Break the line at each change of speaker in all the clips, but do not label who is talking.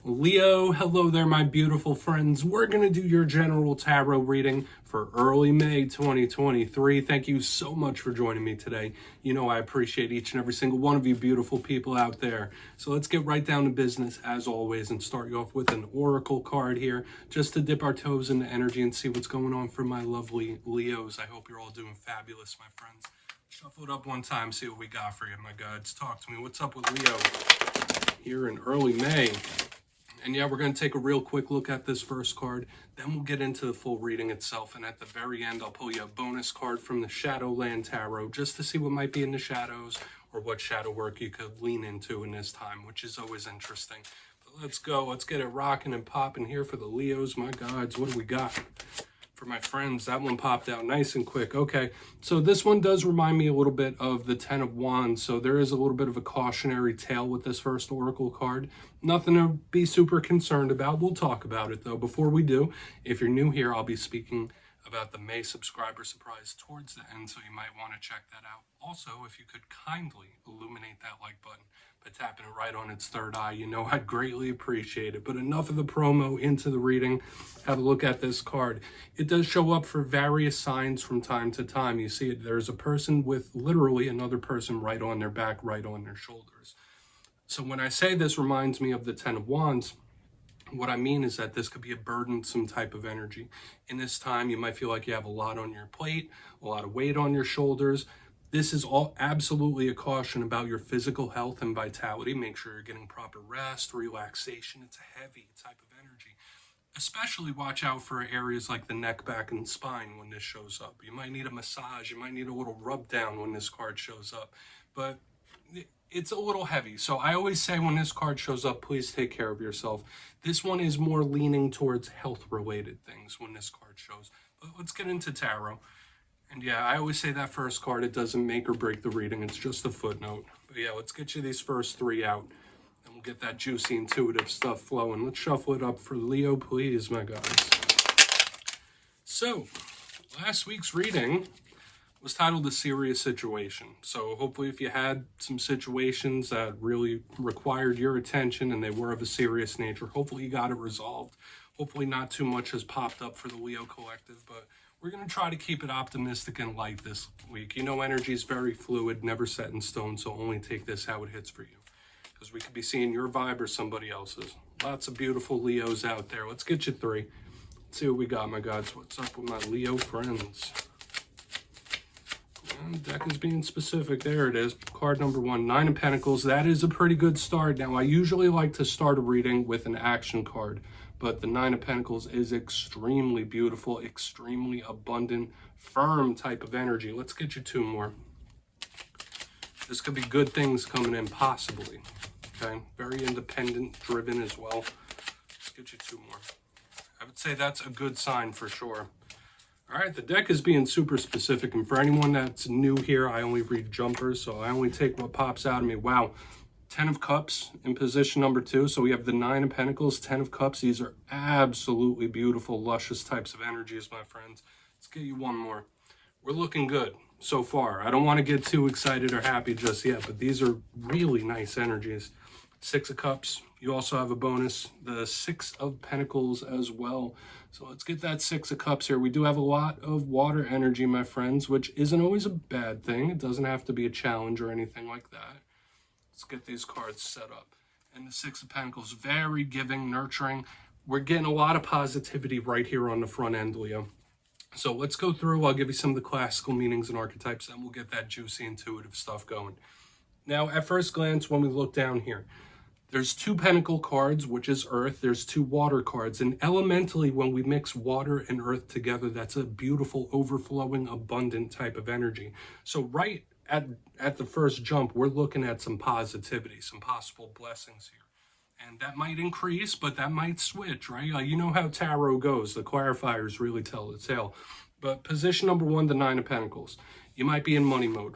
Leo, hello there, my beautiful friends. We're going to do your general tarot reading for early May 2023. Thank you so much for joining me today. You know I appreciate each and every single one of you beautiful people out there. So let's get right down to business as always and start you off with an oracle card here just to dip our toes into energy and see what's going on for my lovely Leos. I hope you're all doing fabulous, my friends. Shuffle it up one time, see what we got for you, my gods. Talk to me. What's up with Leo here in early May? And yeah, we're going to take a real quick look at this first card. Then we'll get into the full reading itself. And at the very end, I'll pull you a bonus card from the Shadowland Tarot just to see what might be in the shadows or what shadow work you could lean into in this time, which is always interesting. But let's go. Let's get it rocking and popping here for the Leos. My gods, what do we got? For my friends, that one popped out nice and quick. Okay, so this one does remind me a little bit of the Ten of Wands, so there is a little bit of a cautionary tale with this first oracle card. Nothing to be super concerned about. We'll talk about it though. Before we do, if you're new here, I'll be speaking about the May subscriber surprise towards the end, so you might want to check that out. Also, if you could kindly illuminate that like button by tapping it right on its third eye, you know I'd greatly appreciate it. But enough of the promo, into the reading. Have a look at this card. It does show up for various signs from time to time. You see it, there's a person with literally another person right on their back, right on their shoulders. So when I say this reminds me of the Ten of Wands, what I mean is that this could be a burdensome type of energy. In this time, you might feel like you have a lot on your plate, a lot of weight on your shoulders. This is all absolutely a caution about your physical health and vitality. Make sure you're getting proper rest, relaxation. It's a heavy type of energy. Especially watch out for areas like the neck, back, and spine when this shows up. You might need a massage. You might need a little rub down when this card shows up. But it's a little heavy. So I always say when this card shows up, please take care of yourself. This one is more leaning towards health-related things when this card shows. But let's get into tarot. And yeah, I always say that first card, it doesn't make or break the reading. It's just a footnote. But yeah, let's get you these first three out. And we'll get that juicy, intuitive stuff flowing. Let's shuffle it up for Leo, please, my guys. So, last week's reading was titled A Serious Situation. So hopefully if you had some situations that really required your attention and they were of a serious nature, hopefully you got it resolved. Hopefully not too much has popped up for the Leo collective, but we're going to try to keep it optimistic and light this week. You know, energy is very fluid, never set in stone, so only take this how it hits for you. Because we could be seeing your vibe or somebody else's. Lots of beautiful Leos out there. Let's get you three. Let's see what we got, my gods. What's up with my Leo friends? The deck is being specific. There it is. Card number one, Nine of Pentacles. That is a pretty good start. Now, I usually like to start a reading with an action card, but the Nine of Pentacles is extremely beautiful, extremely abundant, firm type of energy. Let's get you two more. This could be good things coming in, possibly. Okay, very independent, driven as well. Let's get you two more. I would say that's a good sign for sure. All right, the deck is being super specific, and for anyone that's new here, I only read jumpers, so I only take what pops out of me. Wow, Ten of Cups in position number two, so we have the Nine of Pentacles, Ten of Cups. These are absolutely beautiful, luscious types of energies, my friends. Let's get you one more. We're looking good so far. I don't want to get too excited or happy just yet, but these are really nice energies. Six of Cups. You also have a bonus, the Six of Pentacles as well. So let's get that Six of Cups here. We do have a lot of water energy, my friends, which isn't always a bad thing. It doesn't have to be a challenge or anything like that. Let's get these cards set up. And the Six of Pentacles, very giving, nurturing. We're getting a lot of positivity right here on the front end, Leo. So let's go through. I'll give you some of the classical meanings and archetypes, and we'll get that juicy, intuitive stuff going. Now, at first glance, when we look down here, there's two pentacle cards, which is earth. There's two water cards. And elementally, when we mix water and earth together, that's a beautiful, overflowing, abundant type of energy. So right at the first jump, we're looking at some positivity, some possible blessings here. And that might increase, but that might switch, right? You know how tarot goes. The clarifiers really tell the tale. But position number one, the Nine of Pentacles. You might be in money mode.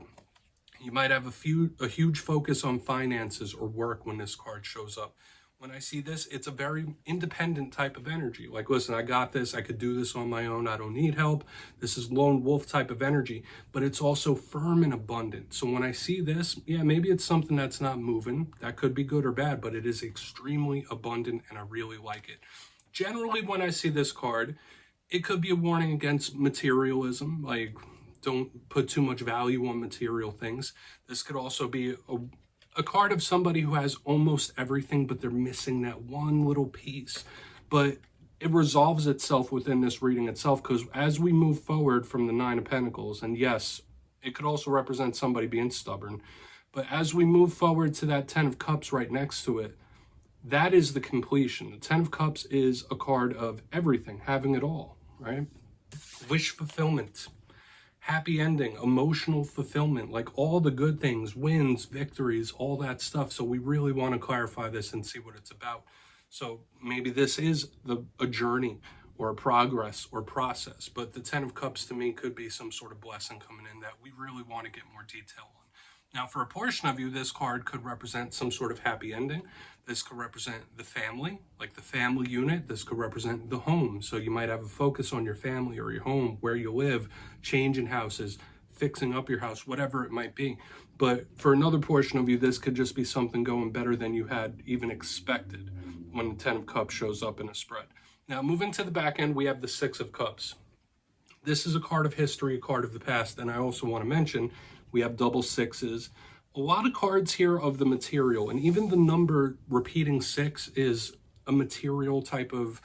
You might have a huge focus on finances or work when this card shows up. When I see this, it's a very independent type of energy. Like, listen, I got this. I could do this on my own. I don't need help. This is lone wolf type of energy, but it's also firm and abundant. So when I see this, yeah, maybe it's something that's not moving. That could be good or bad, but it is extremely abundant and I really like it. Generally, when I see this card, it could be a warning against materialism, like don't put too much value on material things. This could also be a card of somebody who has almost everything, but they're missing that one little piece. But it resolves itself within this reading itself, because as we move forward from the Nine of Pentacles, and yes, it could also represent somebody being stubborn, but as we move forward to that Ten of Cups right next to it, that is the completion. The Ten of Cups is a card of everything, having it all, right? Wish fulfillment, happy ending, emotional fulfillment, like all the good things, wins, victories, all that stuff. So we really want to clarify this and see what it's about. So maybe this is a journey or a progress or process, but the Ten of Cups to me could be some sort of blessing coming in that we really want to get more detail on. Now, for a portion of you, this card could represent some sort of happy ending. This could represent the family, like the family unit. This could represent the home. So you might have a focus on your family or your home, where you live, changing houses, fixing up your house, whatever it might be. But for another portion of you, this could just be something going better than you had even expected when the Ten of Cups shows up in a spread. Now, moving to the back end, we have the Six of Cups. This is a card of history, a card of the past, and I also want to mention we have double sixes. A lot of cards here of the material, and even the number repeating 6 is a material type of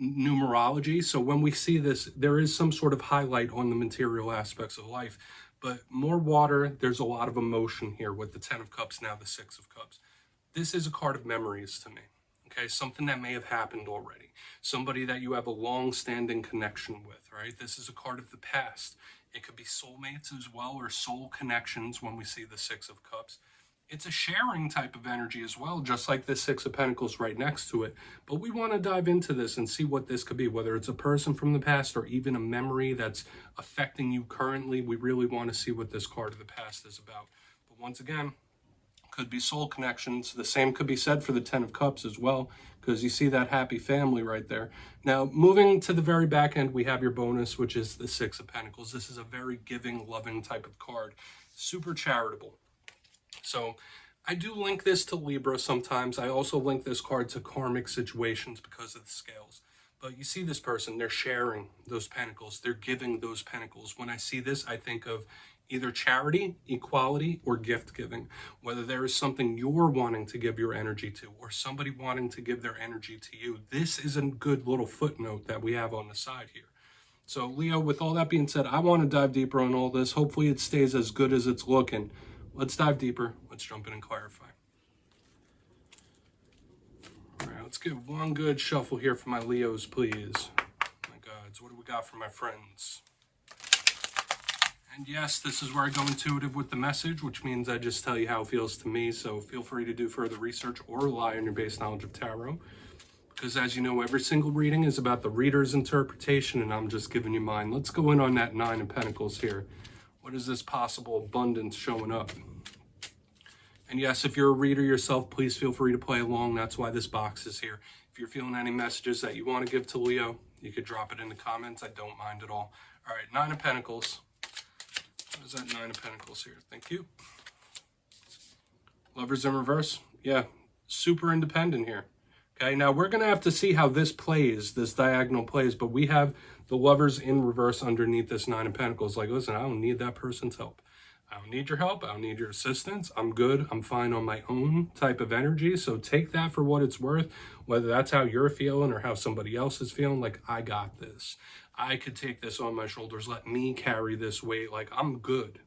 numerology. So when we see this, there is some sort of highlight on the material aspects of life, but more water, there's a lot of emotion here with the Ten of Cups, now the Six of Cups. This is a card of memories to me. Okay, something that may have happened already. Somebody that you have a long-standing connection with, right? This is a card of the past. It could be soulmates as well, or soul connections when we see the Six of Cups. It's a sharing type of energy as well, just like the Six of Pentacles right next to it. But we want to dive into this and see what this could be, whether it's a person from the past or even a memory that's affecting you currently. We really want to see what this card of the past is about. But once again, could be soul connections. The same could be said for the Ten of Cups as well, because you see that happy family right there. Now, moving to the very back end, we have your bonus, which is the Six of Pentacles. This is a very giving, loving type of card. Super charitable. So I do link this to Libra sometimes. I also link this card to karmic situations because of the scales. But you see this person, they're sharing those pentacles. They're giving those pentacles. When I see this, I think of either charity, equality, or gift giving. Whether there is something you're wanting to give your energy to, or somebody wanting to give their energy to you. This is a good little footnote that we have on the side here. So Leo, with all that being said, I want to dive deeper on all this. Hopefully it stays as good as it's looking. Let's dive deeper. Let's jump in and clarify. All right, let's get one good shuffle here for my Leos, please. My gods, what do we got for my friends? And yes, this is where I go intuitive with the message, which means I just tell you how it feels to me. So feel free to do further research or rely on your base knowledge of tarot. Because as you know, every single reading is about the reader's interpretation, and I'm just giving you mine. Let's go in on that Nine of Pentacles here. What is this possible abundance showing up? And yes, if you're a reader yourself, please feel free to play along. That's why this box is here. If you're feeling any messages that you want to give to Leo, you could drop it in the comments. I don't mind at all. All right, Nine of Pentacles. What is that Nine of Pentacles here? Thank you. Lovers in reverse. Yeah, super independent here. Okay, now we're going to have to see how this plays, this diagonal plays, but we have the Lovers in reverse underneath this Nine of Pentacles. Like, listen, I don't need that person's help. I don't need your help. I don't need your assistance. I'm good. I'm fine on my own type of energy. So take that for what it's worth, whether that's how you're feeling or how somebody else is feeling. Like, I got this. I could take this on my shoulders. Let me carry this weight. Like, I'm good.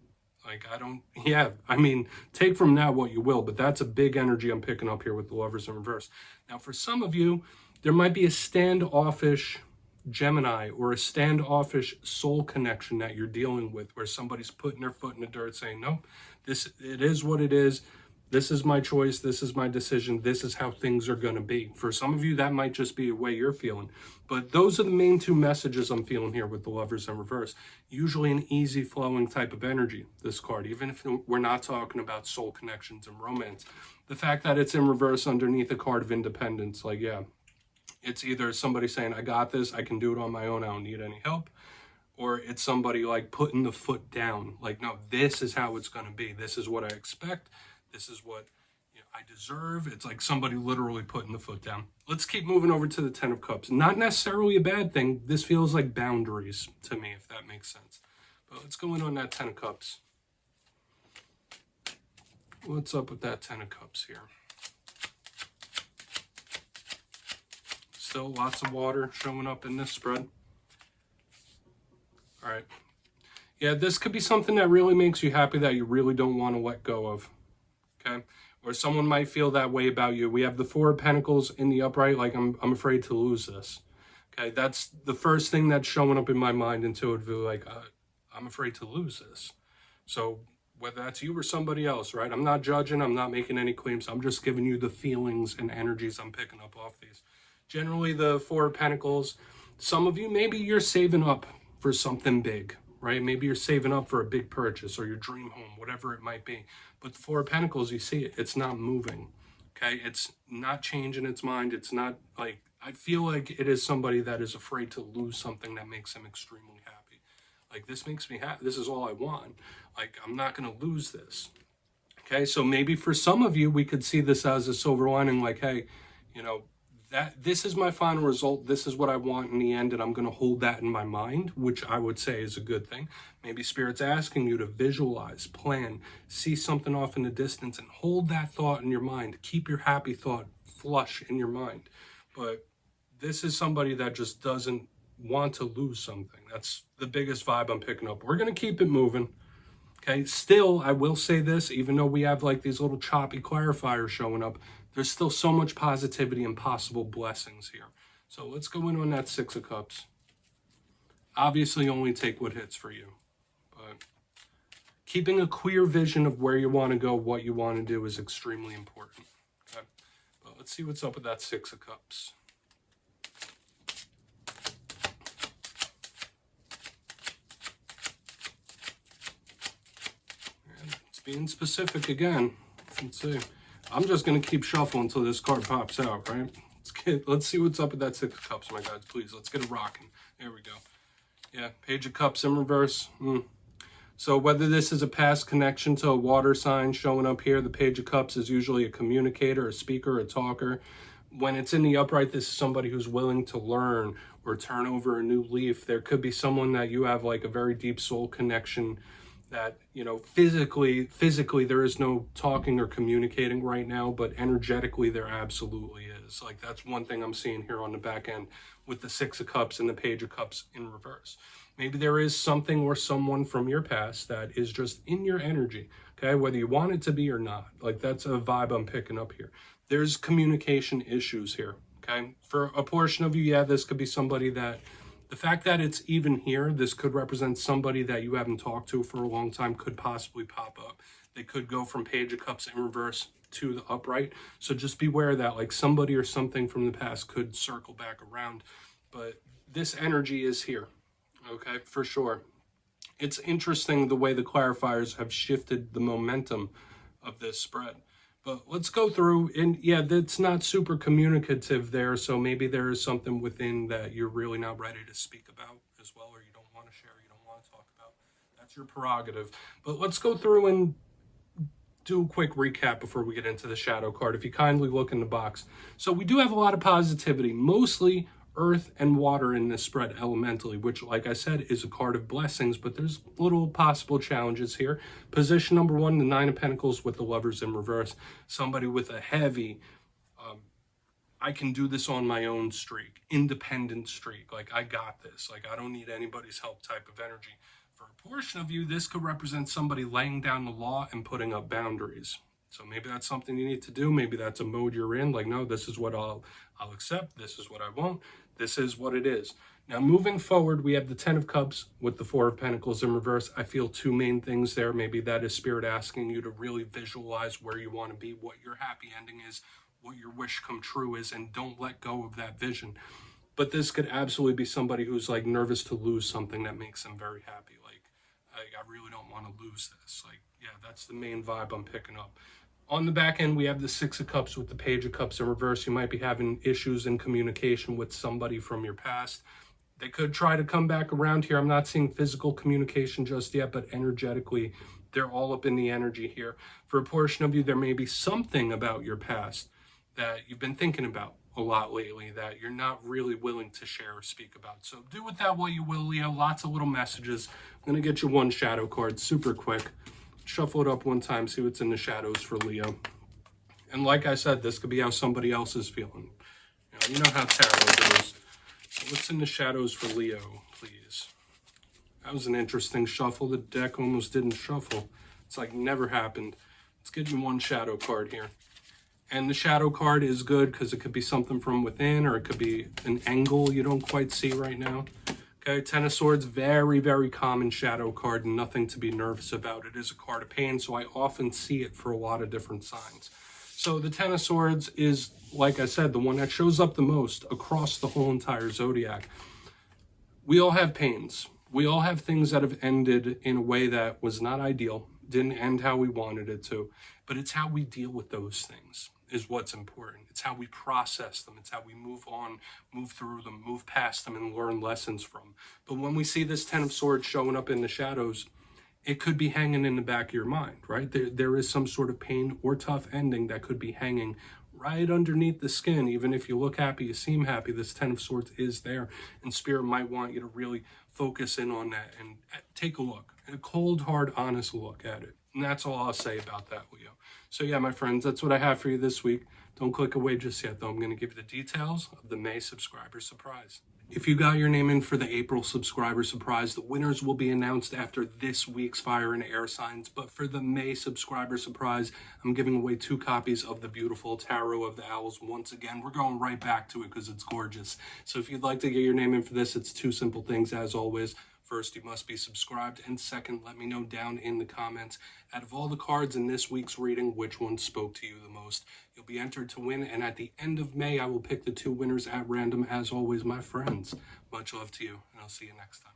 Like, I don't, yeah, I mean, take from that what you will, but that's a big energy I'm picking up here with the Lovers in reverse. Now, for some of you, there might be a standoffish Gemini or a standoffish soul connection that you're dealing with, where somebody's putting their foot in the dirt saying, no, it is what it is. This is my choice. This is my decision. This is how things are going to be. For some of you, that might just be the way you're feeling. But those are the main two messages I'm feeling here with the Lovers in reverse. Usually an easy flowing type of energy, this card, even if we're not talking about soul connections and romance. The fact that it's in reverse underneath a card of independence, like, yeah, it's either somebody saying, I got this, I can do it on my own, I don't need any help. Or it's somebody like putting the foot down. Like, no, this is how it's going to be. This is what I expect. This is what I deserve. It's like somebody literally putting the foot down. Let's keep moving over to the Ten of Cups. Not necessarily a bad thing. This feels like boundaries to me, if that makes sense. But let's go in on that Ten of Cups. What's up with that Ten of Cups here? Still lots of water showing up in this spread. All right. Yeah, this could be something that really makes you happy that you really don't want to let go of. Okay? Or someone might feel that way about you. We have the Four of Pentacles in the upright, like I'm afraid to lose this. Okay? That's the first thing that's showing up in my mind intuitively, like I'm afraid to lose this. So whether that's you or somebody else, right? I'm not judging, I'm not making any claims. I'm just giving you the feelings and energies I'm picking up off these. Generally, the Four of Pentacles, some of you, maybe you're saving up for something big, right? Maybe you're saving up for a big purchase or your dream home, whatever it might be. But the Four of Pentacles, you see it, it's not moving, okay? It's not changing its mind. It's not like, I feel like it is somebody that is afraid to lose something that makes them extremely happy. Like, this makes me happy. This is all I want. Like, I'm not going to lose this, okay? So maybe for some of you, we could see this as a silver lining, like, hey, you know, this is my final result. This is what I want in the end, and I'm going to hold that in my mind, which I would say is a good thing. Maybe Spirit's asking you to visualize, plan, see something off in the distance, and hold that thought in your mind. Keep your happy thought flush in your mind. But this is somebody that just doesn't want to lose something. That's the biggest vibe I'm picking up. We're going to keep it moving. Okay, still, I will say this, even though we have like these little choppy clarifiers showing up, there's still so much positivity and possible blessings here. So let's go in on that Six of Cups. Obviously, only take what hits for you. But keeping a clear vision of where you want to go, what you want to do is extremely important. Okay, but let's see what's up with that Six of Cups. And it's being specific again. Let's see. I'm just going to keep shuffling until this card pops out, right? Let's see what's up with that Six of Cups, my guys. Please, let's get it rocking. There we go. Yeah, Page of Cups in reverse. So whether this is a past connection to a water sign showing up here, the Page of Cups is usually a communicator, a speaker, a talker. When it's in the upright, this is somebody who's willing to learn or turn over a new leaf. There could be someone that you have like a very deep soul connection that, you know, physically there is no talking or communicating right now, but energetically there absolutely is. Like, that's one thing I'm seeing here on the back end with the Six of Cups and the Page of Cups in reverse. Maybe there is something or someone from your past that is just in your energy, okay? Whether you want it to be or not. Like, that's a vibe I'm picking up here. There's communication issues here, okay? For a portion of you, yeah, this could be somebody that, the fact that it's even here, this could represent somebody that you haven't talked to for a long time, could possibly pop up. They could go from Page of Cups in reverse to the upright. So just beware that, like, somebody or something from the past could circle back around. But this energy is here, okay, for sure. It's interesting the way the clarifiers have shifted the momentum of this spread. But let's go through, and yeah, that's not super communicative there, so maybe there is something within that you're really not ready to speak about as well, or you don't want to share, you don't want to talk about. That's your prerogative. But let's go through and do a quick recap before we get into the shadow card, if you kindly look in the box. So we do have a lot of positivity, mostly earth and water in this spread elementally, which, like I said, is a card of blessings, but there's little possible challenges here. Position number one, the Nine of Pentacles with the Lovers in reverse. Somebody with a heavy, I can do this on my own streak, independent streak. Like, I got this. Like, I don't need anybody's help type of energy. For a portion of you, this could represent somebody laying down the law and putting up boundaries. So maybe that's something you need to do. Maybe that's a mode you're in. Like, no, this is what I'll accept. This is what I won't. This is what it is. Now, moving forward, we have the Ten of Cups with the Four of Pentacles in reverse. I feel two main things there. Maybe that is Spirit asking you to really visualize where you want to be, what your happy ending is, what your wish come true is, and don't let go of that vision. But this could absolutely be somebody who's like nervous to lose something that makes them very happy. Like, I really don't want to lose this. Like, yeah, that's the main vibe I'm picking up. On the back end, we have the Six of Cups with the Page of Cups in reverse. You might be having issues in communication with somebody from your past. They could try to come back around here. I'm not seeing physical communication just yet, but energetically, they're all up in the energy here. For a portion of you, there may be something about your past that you've been thinking about a lot lately that you're not really willing to share or speak about. So do with that what you will, Leo. Lots of little messages. I'm going to get you one shadow card super quick. Shuffle it up one time, see what's in the shadows for Leo. And like I said, this could be how somebody else is feeling. You know how tarot goes. So what's in the shadows for Leo, please? That was an interesting shuffle. The deck almost didn't shuffle. It's like never happened. Let's get you one shadow card here. And the shadow card is good because it could be something from within, or it could be an angle you don't quite see right now. Okay, Ten of Swords, very, very common shadow card, nothing to be nervous about. It is a card of pain, so I often see it for a lot of different signs. So the Ten of Swords is, like I said, the one that shows up the most across the whole entire zodiac. We all have pains. We all have things that have ended in a way that was not ideal, didn't end how we wanted it to, but it's how we deal with those things is what's important. It's how we process them. It's how we move on, move through them, move past them, and learn lessons from. But when we see this Ten of Swords showing up in the shadows, it could be hanging in the back of your mind, right? There is some sort of pain or tough ending that could be hanging right underneath the skin. Even if you look happy, you seem happy, this Ten of Swords is there, and Spirit might want you to really focus in on that and take a look, a cold, hard, honest look at it. And that's all I'll say about that, Leo. So yeah, my friends, that's what I have for you this week. Don't click away just yet, though. I'm going to give you the details of the May subscriber surprise. If you got your name in for the April subscriber surprise, the winners will be announced after this week's fire and air signs. But for the May subscriber surprise, I'm giving away 2 copies of the beautiful Tarot of the Owls. Once again, we're going right back to it because it's gorgeous. So if you'd like to get your name in for this, it's 2 simple things as always. First, you must be subscribed, and second, let me know down in the comments, out of all the cards in this week's reading, which one spoke to you the most. You'll be entered to win, and at the end of May, I will pick the 2 winners at random, as always, my friends. Much love to you, and I'll see you next time.